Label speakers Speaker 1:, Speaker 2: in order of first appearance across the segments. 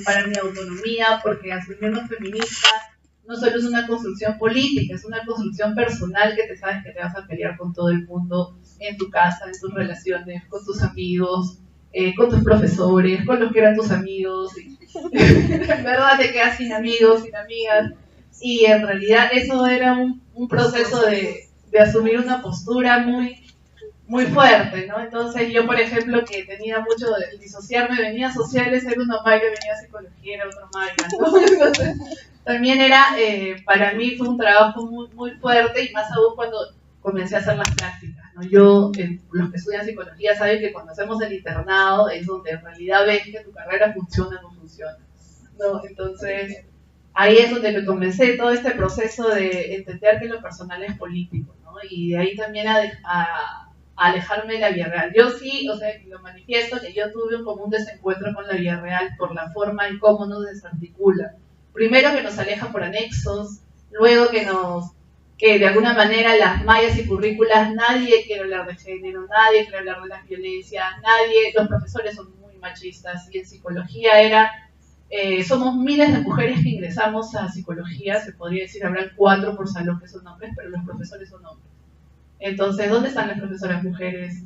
Speaker 1: para mi autonomía, porque asumirnos feminista no solo es una construcción política, es una construcción personal que te sabes que te vas a pelear con todo el mundo en tu casa, en tus relaciones, con tus amigos, con tus profesores, con los que eran tus amigos. En verdad te quedas sin amigos, sin amigas. Y en realidad eso era un proceso de asumir una postura muy fuerte, ¿no? Entonces yo, por ejemplo, que tenía mucho de disociarme, venía a sociales, era una Mayra, venía a psicología, era otra Mayra, ¿no? Entonces también era, para mí fue un trabajo muy fuerte, y más aún cuando comencé a hacer las prácticas, ¿no? Yo, los que estudian psicología saben que cuando hacemos el internado es donde en realidad ves que tu carrera funciona o no funciona, ¿no? Entonces ahí es donde me comencé todo este proceso de entender que lo personal es político, ¿no? Y de ahí también a alejarme de la vida real. Yo sí, o sea, lo manifiesto que yo tuve como un desencuentro con la vida real por la forma en cómo nos desarticula. Primero que nos aleja por anexos, luego que de alguna manera las mallas y currículas, nadie quiere hablar de género, nadie quiere hablar de las violencias, los profesores son muy machistas, y en psicología somos miles de mujeres que ingresamos a psicología, se podría decir, habrán 4 por salón que son hombres, pero los profesores son hombres. Entonces, ¿dónde están las profesoras mujeres?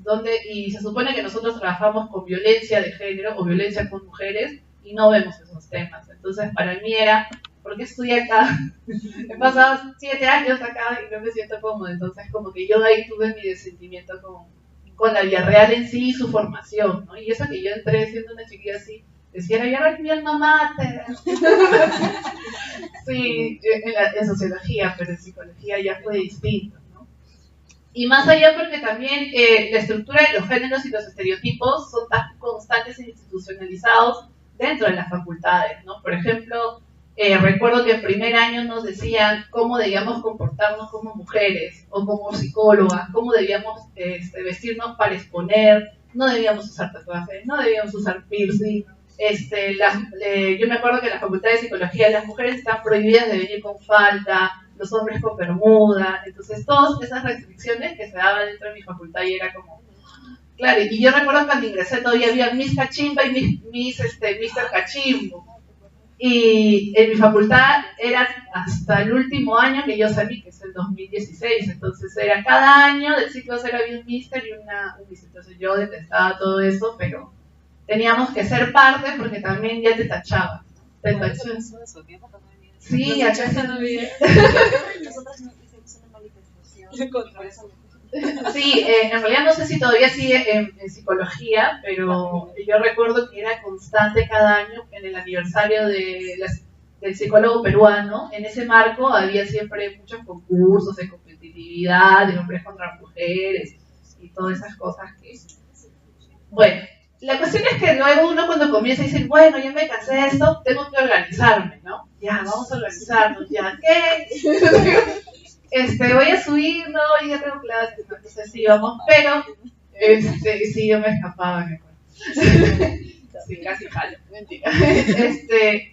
Speaker 1: Y se supone que nosotros trabajamos con violencia de género o violencia con mujeres y no vemos esos temas. Entonces, para mí era, ¿por qué estudié acá? He pasado 7 años acá y no me siento cómoda. Entonces, como que yo ahí tuve mi resentimiento con la vida real en sí y su formación, ¿no? Y eso que yo entré siendo una chiquilla así, decía, ya no es mi alma mater. Sí, en sociología, pero en psicología ya fue distinto. Y más allá porque también la estructura de los géneros y los estereotipos son tan constantes e institucionalizados dentro de las facultades, ¿no? Por ejemplo, recuerdo que en primer año nos decían cómo debíamos comportarnos como mujeres o como psicólogas, cómo debíamos vestirnos para exponer, no debíamos usar tatuajes, no debíamos usar piercing. Yo me acuerdo que en la facultad de psicología las mujeres están prohibidas de venir con falda, los hombres con bermuda. Entonces todas esas restricciones que se daban dentro de mi facultad, y era como, claro. Y yo recuerdo cuando ingresé todavía había Miss Cachimba y Mr. Cachimbo, y en mi facultad era hasta el último año que yo salí, que es el 2016. Entonces era cada año del ciclo 0 había un Mister y un Miss. Entonces yo detestaba todo eso, pero teníamos que ser parte porque también ya te tachaban. Sí, acá se no viene.
Speaker 2: Nosotros no hicimos una manifestación por eso.
Speaker 1: Sí, en realidad no sé si todavía sigue en psicología, pero yo recuerdo que era constante cada año en el aniversario del psicólogo peruano. En ese marco había siempre muchos concursos de competitividad, de hombres contra mujeres y todas esas cosas que... Bueno, la cuestión es que luego uno cuando comienza a decir, bueno, ya me cansé de esto, tengo que organizarme, ¿no? Ya, vamos a organizarnos, ya, ¿qué? Voy a subir, no, ya tengo clases, ¿no? Entonces sí, vamos, pero, sí, yo me escapaba, me acuerdo. Sí, casi jalo, mentira.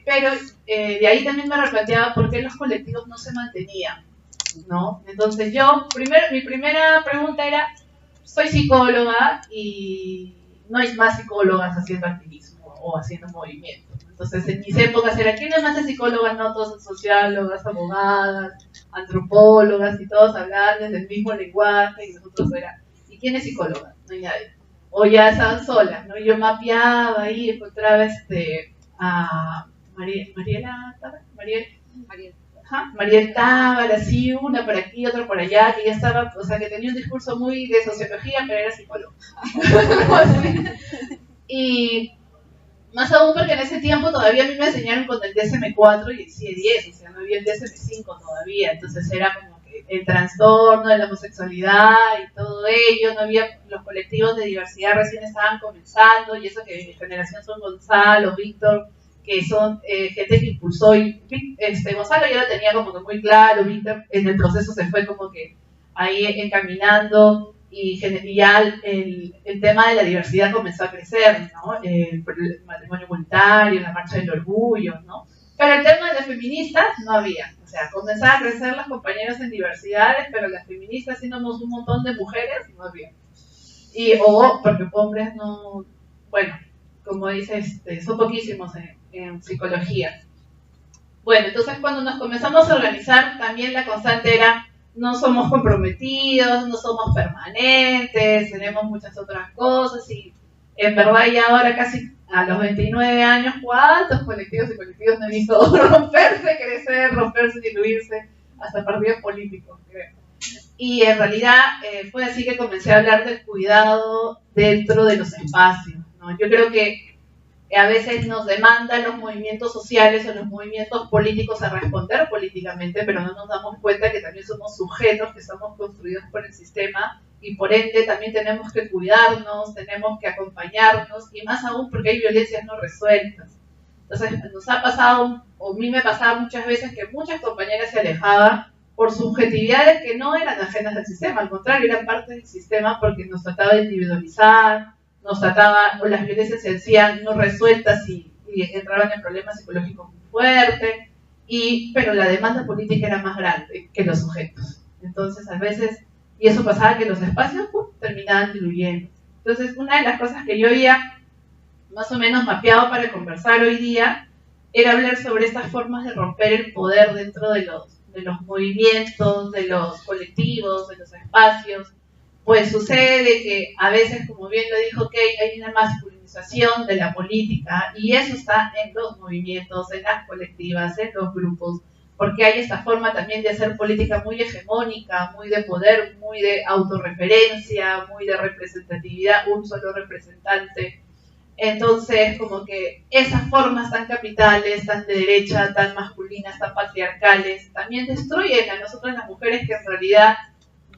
Speaker 1: Pero de ahí también me replanteaba por qué los colectivos no se mantenían, ¿no? Entonces mi primera pregunta era, soy psicóloga y no hay más psicólogas haciendo activismo o haciendo movimiento. Entonces, en mis épocas era, ¿quién es más de psicólogas? No, todas son sociólogas, abogadas, antropólogas, y todos hablaban desde el mismo lenguaje, y nosotros era, ¿y quién es psicóloga? No hay nadie. O ya estaban solas, ¿no? Yo mapeaba ahí, encontraba a Mariel Tábara, así, una por aquí, otra por allá, que ya estaba, o sea, que tenía un discurso muy de sociología, pero era psicóloga. Y más aún porque en ese tiempo todavía a mí me enseñaron con el DSM-4 y el CIE-10, o sea, no había el DSM-5 todavía. Entonces era como que el trastorno de la homosexualidad y todo ello, no había, los colectivos de diversidad recién estaban comenzando, y eso que en mi generación son Gonzalo, Víctor, que son gente que impulsó, y Gonzalo ya lo tenía como que muy claro, Víctor en el proceso se fue como que ahí encaminando, y ya el tema de la diversidad comenzó a crecer, ¿no? El matrimonio igualitario, la marcha del orgullo, ¿no? Pero el tema de las feministas no había, o sea, comenzaban a crecer las compañeras en diversidades, pero las feministas, siendo un montón de mujeres, no había. O porque hombres no, bueno, como dices, son poquísimos en psicología. Bueno, entonces cuando nos comenzamos a organizar, también la constante era, no somos comprometidos, no somos permanentes, tenemos muchas otras cosas, y en verdad ya ahora casi a los 29 años, ¿cuántos colectivos y colectivos no he visto romperse, crecer, romperse, diluirse, hasta partidos políticos, creo? Y en realidad fue así que comencé a hablar del cuidado dentro de los espacios, ¿no? Yo creo que a veces nos demandan los movimientos sociales o los movimientos políticos a responder políticamente, pero no nos damos cuenta que también somos sujetos que estamos construidos por el sistema y por ende también tenemos que cuidarnos, tenemos que acompañarnos y más aún porque hay violencias no resueltas. Entonces nos ha pasado, o a mí me pasaba muchas veces que muchas compañeras se alejaban por subjetividades que no eran ajenas al sistema, al contrario, eran parte del sistema porque nos trataba de individualizar, nos trataba, o las violencias se hacían no resueltas y entraban en problemas psicológicos muy fuertes, pero la demanda política era más grande que los sujetos. Entonces, a veces, y eso pasaba que los espacios terminaban diluyendo. Entonces, una de las cosas que yo había más o menos mapeado para conversar hoy día era hablar sobre estas formas de romper el poder dentro de los movimientos, de los colectivos, de los espacios. Pues sucede que a veces, como bien lo dijo Kay, hay una masculinización de la política y eso está en los movimientos, en las colectivas, en los grupos, porque hay esta forma también de hacer política muy hegemónica, muy de poder, muy de autorreferencia, muy de representatividad, un solo representante. Entonces, como que esas formas tan capitales, tan de derecha, tan masculinas, tan patriarcales, también destruyen a nosotras las mujeres que en realidad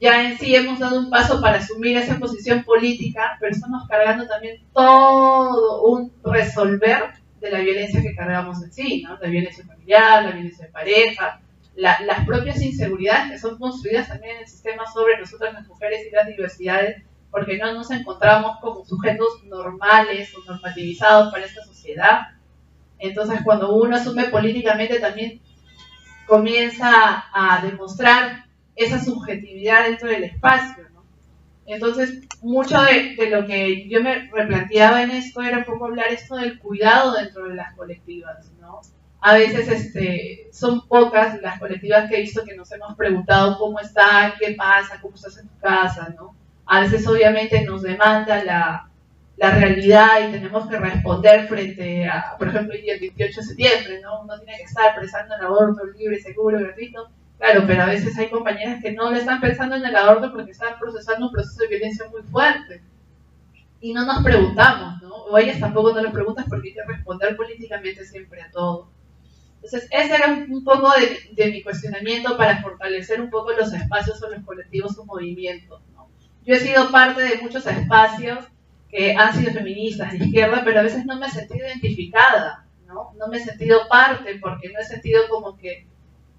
Speaker 1: ya en sí hemos dado un paso para asumir esa posición política, pero estamos cargando también todo un resolver de la violencia que cargamos en sí, ¿no? La violencia familiar, la violencia de pareja, las propias inseguridades que son construidas también en el sistema sobre nosotras las mujeres y las diversidades, porque no nos encontramos como sujetos normales o normativizados para esta sociedad. Entonces, cuando uno asume políticamente también comienza a demostrar esa subjetividad dentro del espacio, ¿no? Entonces, mucho de lo que yo me replanteaba en esto era un poco hablar esto del cuidado dentro de las colectivas, ¿no? A veces son pocas las colectivas que he visto que nos hemos preguntado cómo están, qué pasa, cómo estás en tu casa, ¿no? A veces obviamente nos demanda la realidad y tenemos que responder frente a, por ejemplo, hoy día el 28 de septiembre, ¿no? Uno tiene que estar pensando en aborto libre, seguro, gratuito. Claro, pero a veces hay compañeras que no le están pensando en el aborto porque están procesando un proceso de violencia muy fuerte. Y no nos preguntamos, ¿no? O ellas tampoco nos lo preguntan porque hay que responder políticamente siempre a todo. Entonces, ese era un poco de mi cuestionamiento para fortalecer un poco los espacios o los colectivos o movimientos, ¿no? Yo he sido parte de muchos espacios que han sido feministas de izquierda, pero a veces no me he sentido identificada, ¿no? No me he sentido parte porque no he sentido como que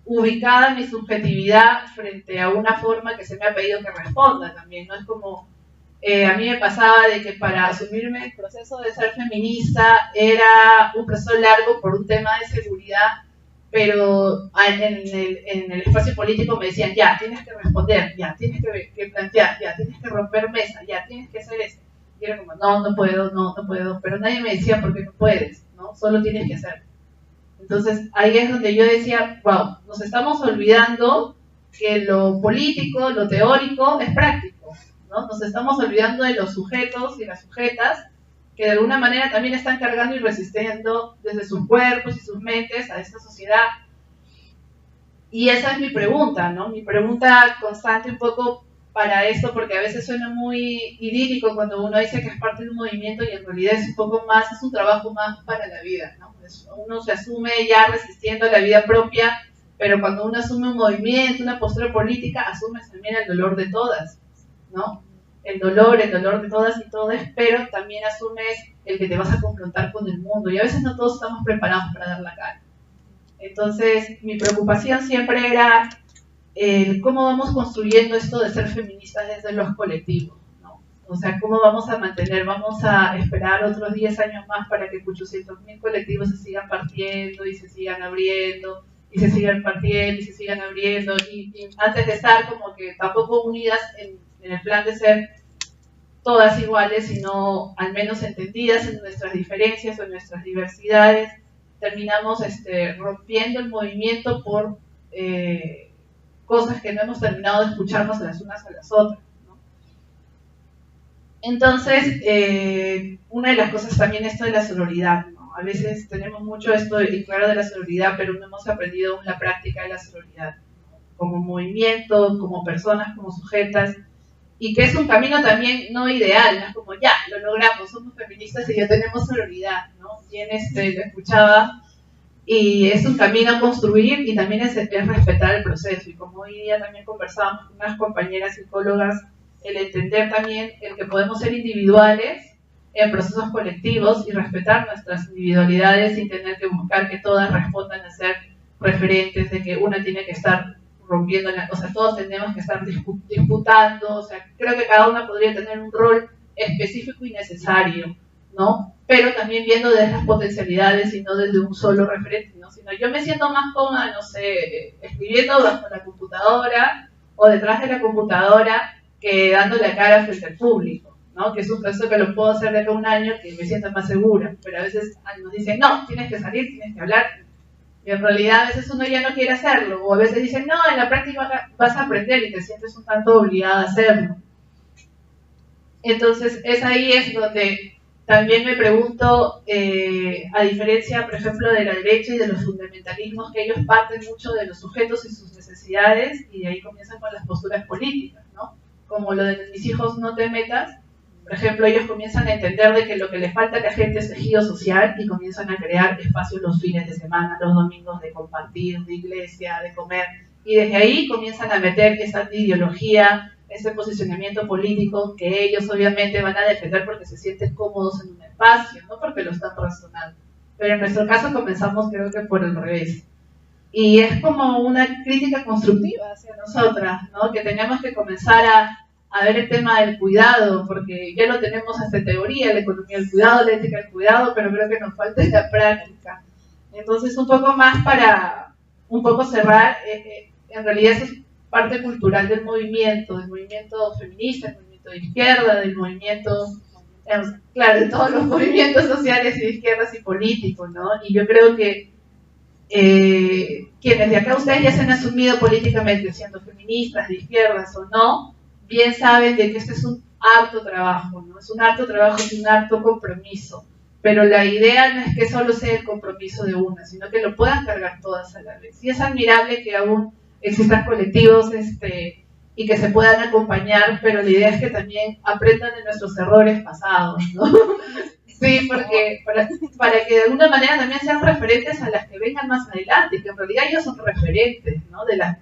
Speaker 1: ubicada mi subjetividad frente a una forma que se me ha pedido que responda también, ¿no? Es como, a mí me pasaba de que para asumirme el proceso de ser feminista era un proceso largo por un tema de seguridad, pero en el espacio político me decían, ya, tienes que responder, ya, tienes que plantear, ya, tienes que romper mesa, ya, tienes que hacer eso. Y era como, no puedo, pero nadie me decía por qué no puedes, ¿no? Solo tienes que hacer. Entonces, ahí es donde yo decía, wow, nos estamos olvidando que lo político, lo teórico es práctico, ¿no? Nos estamos olvidando de los sujetos y las sujetas que de alguna manera también están cargando y resistiendo desde sus cuerpos y sus mentes a esta sociedad. Y esa es mi pregunta, ¿no? Mi pregunta constante un poco para esto, porque a veces suena muy idílico cuando uno dice que es parte de un movimiento y en realidad es un poco más, es un trabajo más para la vida, ¿no? Uno se asume ya resistiendo a la vida propia, pero cuando uno asume un movimiento, una postura política, asumes también el dolor de todas, ¿no? El dolor de todas y todos, pero también asumes el que te vas a confrontar con el mundo y a veces no todos estamos preparados para dar la cara. Entonces, mi preocupación siempre era cómo vamos construyendo esto de ser feministas desde los colectivos, ¿no? O sea, cómo vamos a mantener, vamos a esperar otros 10 años más para que 800.000 colectivos se sigan partiendo y se sigan abriendo y se sigan partiendo y se sigan abriendo y antes de estar como que tampoco unidas en el plan de ser todas iguales, sino al menos entendidas en nuestras diferencias o en nuestras diversidades, terminamos rompiendo el movimiento por cosas que no hemos terminado de escucharnos las unas a las otras, ¿no? Entonces, una de las cosas también es esto de la sororidad, ¿no? A veces tenemos mucho esto de claro de la sororidad, pero no hemos aprendido aún la práctica de la sororidad, ¿no? Como movimiento, como personas, como sujetas, y que es un camino también no ideal, ¿no? Es como ya, lo logramos, somos feministas y ya tenemos sororidad, ¿no? Bien, lo escuchaba, y es un camino a construir y también es respetar el proceso, y como hoy día también conversábamos con unas compañeras psicólogas, el entender también el que podemos ser individuales en procesos colectivos y respetar nuestras individualidades sin tener que buscar que todas respondan a ser referentes, de que una tiene que estar rompiendo, o sea, todos tenemos que estar disputando, o sea, creo que cada una podría tener un rol específico y necesario, ¿no? Pero también viendo desde las potencialidades y no desde un solo referente, ¿no? Sino yo me siento más cómoda, no sé, escribiendo bajo la computadora o detrás de la computadora que dándole la cara frente al público, ¿no? Que es un proceso que lo puedo hacer de acá a un año, que me sienta más segura, pero a veces nos dicen, no, tienes que salir, tienes que hablar, y en realidad a veces uno ya no quiere hacerlo, o a veces dicen, no, en la práctica vas a aprender y te sientes un tanto obligada a hacerlo. Entonces, ahí es donde también me pregunto, a diferencia, por ejemplo, de la derecha y de los fundamentalismos, que ellos parten mucho de los sujetos y sus necesidades, y de ahí comienzan con las posturas políticas, ¿no? Como lo de mis hijos no te metas, por ejemplo, ellos comienzan a entender de que lo que les falta a la gente es tejido social y comienzan a crear espacios los fines de semana, los domingos de compartir, de iglesia, de comer, y desde ahí comienzan a meter esa ideología, ese posicionamiento político que ellos obviamente van a defender porque se sienten cómodos en un espacio, no porque lo están razonando. Pero en nuestro caso comenzamos creo que por el revés. Y es como una crítica constructiva hacia nosotras, ¿no? Que tenemos que comenzar a ver el tema del cuidado, porque ya lo tenemos hasta en teoría, la economía del cuidado, la ética del cuidado, pero creo que nos falta en la práctica. Entonces, un poco más para un poco cerrar, en realidad eso es parte cultural del movimiento feminista, del movimiento de izquierda, del movimiento, claro, de todos los movimientos sociales y de izquierdas y políticos, ¿no? Y yo creo que quienes de acá ustedes ya se han asumido políticamente, siendo feministas, de izquierdas o no, bien saben de que este es un harto trabajo, ¿no? Es un harto trabajo y un harto compromiso, pero la idea no es que solo sea el compromiso de una, sino que lo puedan cargar todas a la vez. Y es admirable que aún existan colectivos y que se puedan acompañar, pero la idea es que también aprendan de nuestros errores pasados, ¿no? Sí, porque para que de alguna manera también sean referentes a las que vengan más adelante, que en realidad ellos son referentes, ¿no?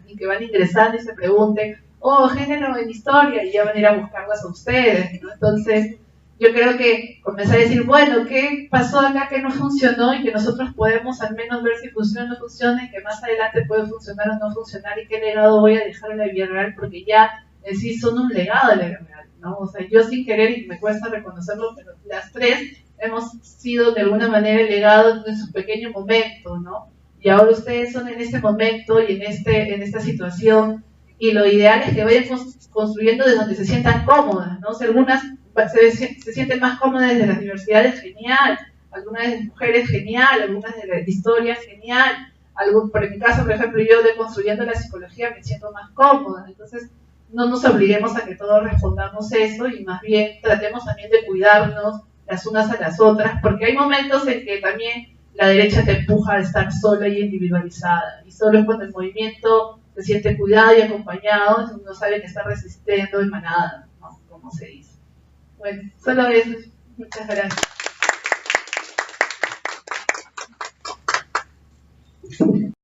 Speaker 1: Y que van ingresando y se pregunten, oh, género en historia, y ya van a ir a buscarlas a ustedes, ¿no? Entonces, yo creo que comenzar a decir, bueno, ¿qué pasó acá que no funcionó? Y que nosotros podemos al menos ver si funciona o no funciona, y que más adelante puede funcionar o no funcionar, y qué legado voy a dejar a la vida real, porque ya en sí son un legado de la vida real, ¿no? O sea, yo sin querer, y me cuesta reconocerlo, pero las tres hemos sido de alguna manera el legado en su pequeño momento, ¿no? Y ahora ustedes son en este momento y en esta situación, y lo ideal es que vayan construyendo desde donde se sientan cómodas, ¿no? O sea, algunas se sienten más cómodas desde las diversidades, genial, algunas de mujeres, genial, algunas de la historia, genial, por en mi caso, por ejemplo, yo de construyendo la psicología me siento más cómoda, entonces no nos obliguemos a que todos respondamos eso y más bien tratemos también de cuidarnos las unas a las otras, porque hay momentos en que también la derecha te empuja a estar sola y individualizada, y solo es cuando el movimiento se siente cuidado y acompañado, entonces uno sabe que está resistiendo en manada, ¿no? Como se dice. Bueno, solo eso. Muchas gracias.